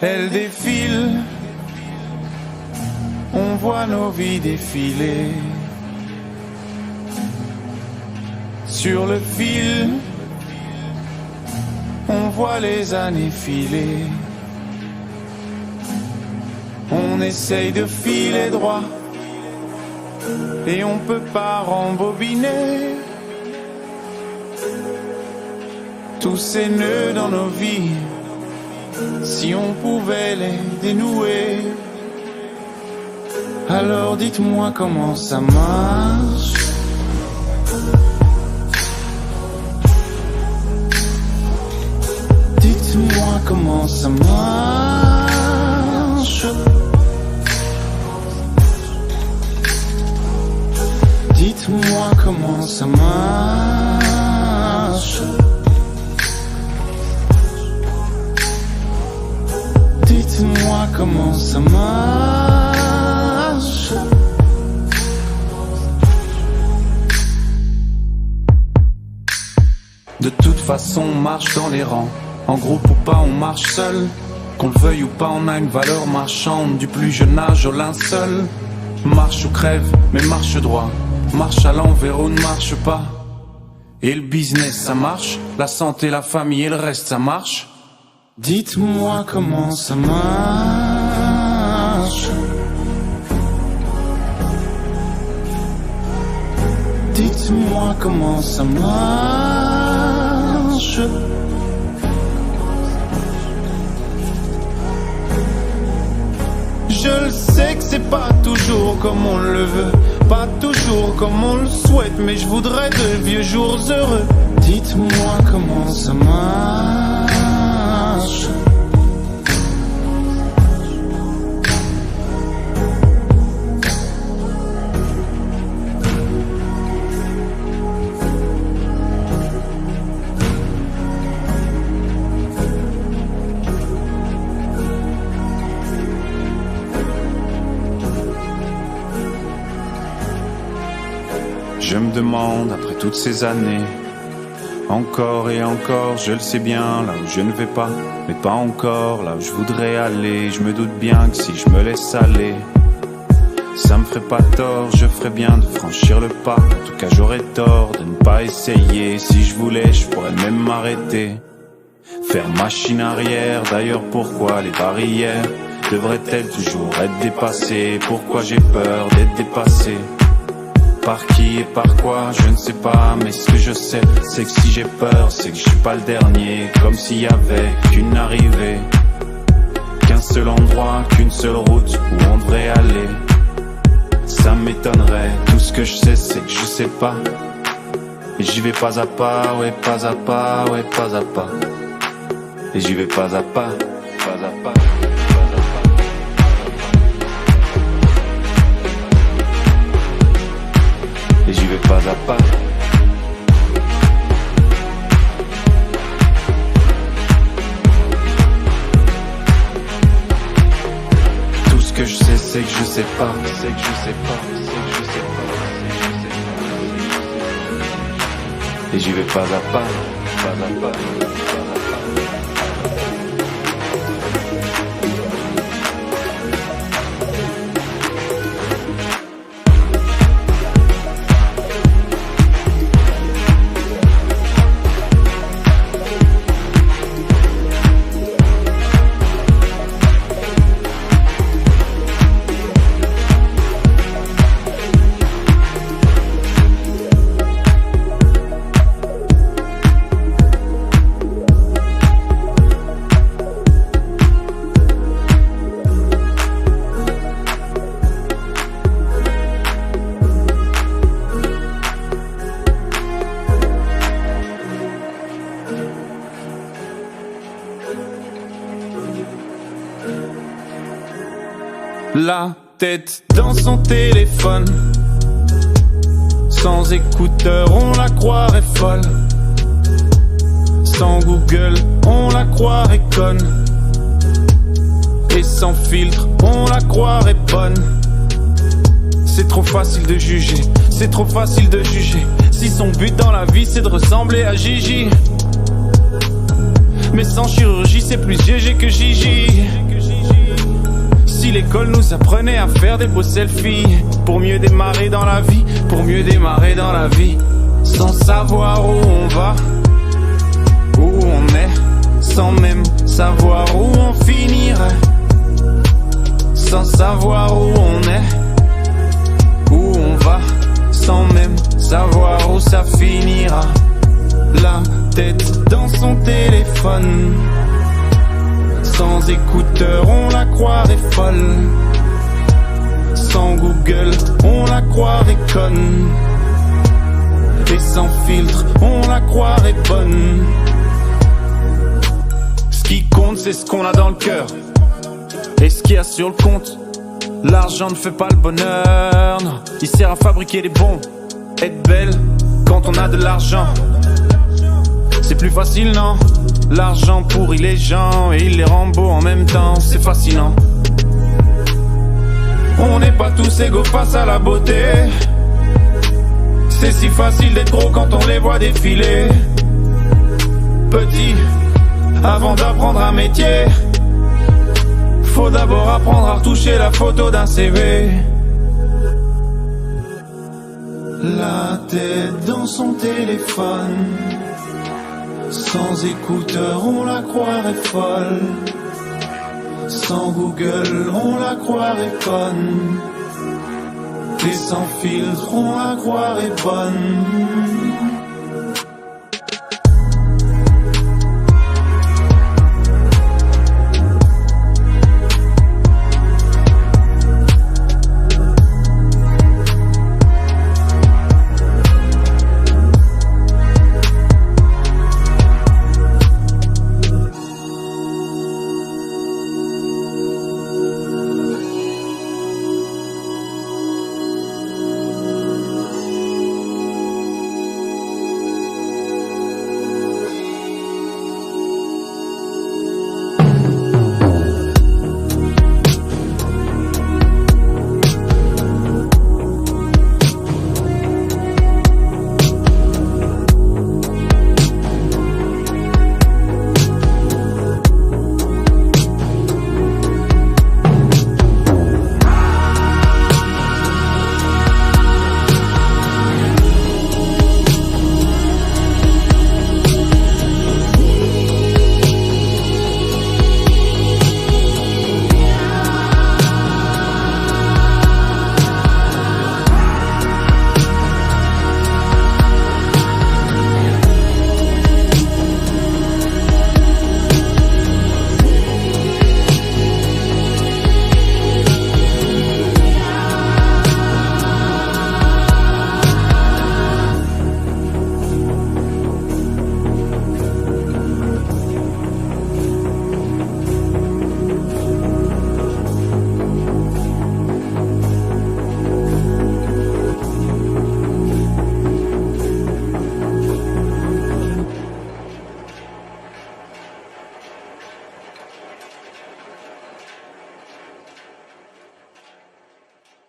Elle défile, on voit nos vies défiler. Sur le fil, on voit les années filer. On essaye de filer droit et on peut pas rembobiner tous ces nœuds dans nos vies. Si on pouvait les dénouer, alors dites-moi comment ça marche. Dites-moi comment ça marche. Dites-moi comment ça marche. Dites-moi comment ça marche. De toute façon, on marche dans les rangs. En groupe ou pas, on marche seul. Qu'on le veuille ou pas, on a une valeur marchande. Du plus jeune âge au linceul. Marche ou crève, mais marche droit. Marche à l'envers ou ne marche pas. Et le business, ça marche. La santé, la famille et le reste, ça marche. Dites-moi comment ça marche. Dites-moi comment ça marche. Je le sais que c'est pas toujours comme on le veut, pas toujours comme on le souhaite, mais je voudrais de vieux jours heureux. Dites-moi comment ça marche. Je me demande, après toutes ces années, encore et encore, je le sais bien, là où je ne vais pas, mais pas encore, là où je voudrais aller. Je me doute bien que si je me laisse aller, ça me ferait pas tort, je ferais bien de franchir le pas. En tout cas j'aurais tort de ne pas essayer. Si je voulais, je pourrais même m'arrêter, faire machine arrière. D'ailleurs pourquoi les barrières devraient-elles toujours être dépassées? Pourquoi j'ai peur d'être dépassé? Par qui et par quoi, je ne sais pas, mais ce que je sais, c'est que si j'ai peur, c'est que je suis pas le dernier. Comme s'il y avait qu'une arrivée, qu'un seul endroit, qu'une seule route où on devrait aller. Ça m'étonnerait, tout ce que je sais, c'est que je sais pas. Et j'y vais pas à pas, ouais, pas à pas, ouais, pas à pas. Et j'y vais pas à pas, pas à pas. Et j'y vais pas à pas. Tout ce que je sais, c'est que je sais pas. C'est que je sais pas. C'est que je sais pas. Et j'y vais pas à pas. Pas à pas. La tête dans son téléphone, sans écouteurs on la croirait folle. Sans Google on la croirait conne. Et sans filtre on la croirait bonne. C'est trop facile de juger, c'est trop facile de juger. Si son but dans la vie c'est de ressembler à Gigi, mais sans chirurgie c'est plus GG que Gigi. l'école nous apprenait à faire des beaux selfies pour mieux démarrer dans la vie, pour mieux démarrer dans la vie. Sans savoir où on va, où on est, sans même savoir où on finirait. Sans savoir où on est, où on va, sans même savoir où ça finira. La tête dans son téléphone, sans écouteurs on la croirait folle. Sans Google on la croirait conne. Et sans filtre on la croirait bonne. Ce qui compte c'est ce qu'on a dans le cœur et ce qu'il y a sur le compte. L'argent ne fait pas le bonheur, non. Il sert à fabriquer des bombes. Être belle quand on a de l'argent, c'est plus facile, non? L'argent pourrit les gens et il les rend beaux en même temps, c'est fascinant. On n'est pas tous égaux face à la beauté. C'est si facile d'être gros quand on les voit défiler. Petit, avant d'apprendre un métier, faut d'abord apprendre à retoucher la photo d'un CV. La tête dans son téléphone, sans écouteurs on la croirait folle. Sans Google on la croirait conne. Et sans filtre on la croirait bonne.